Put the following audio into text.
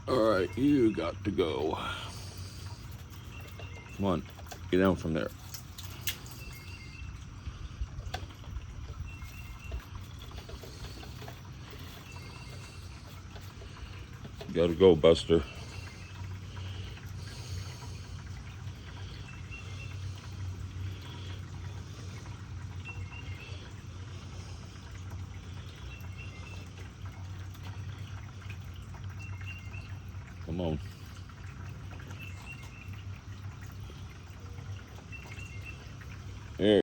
All right, you got to go. Come on, get down from there. You gotta go, Buster. Come on.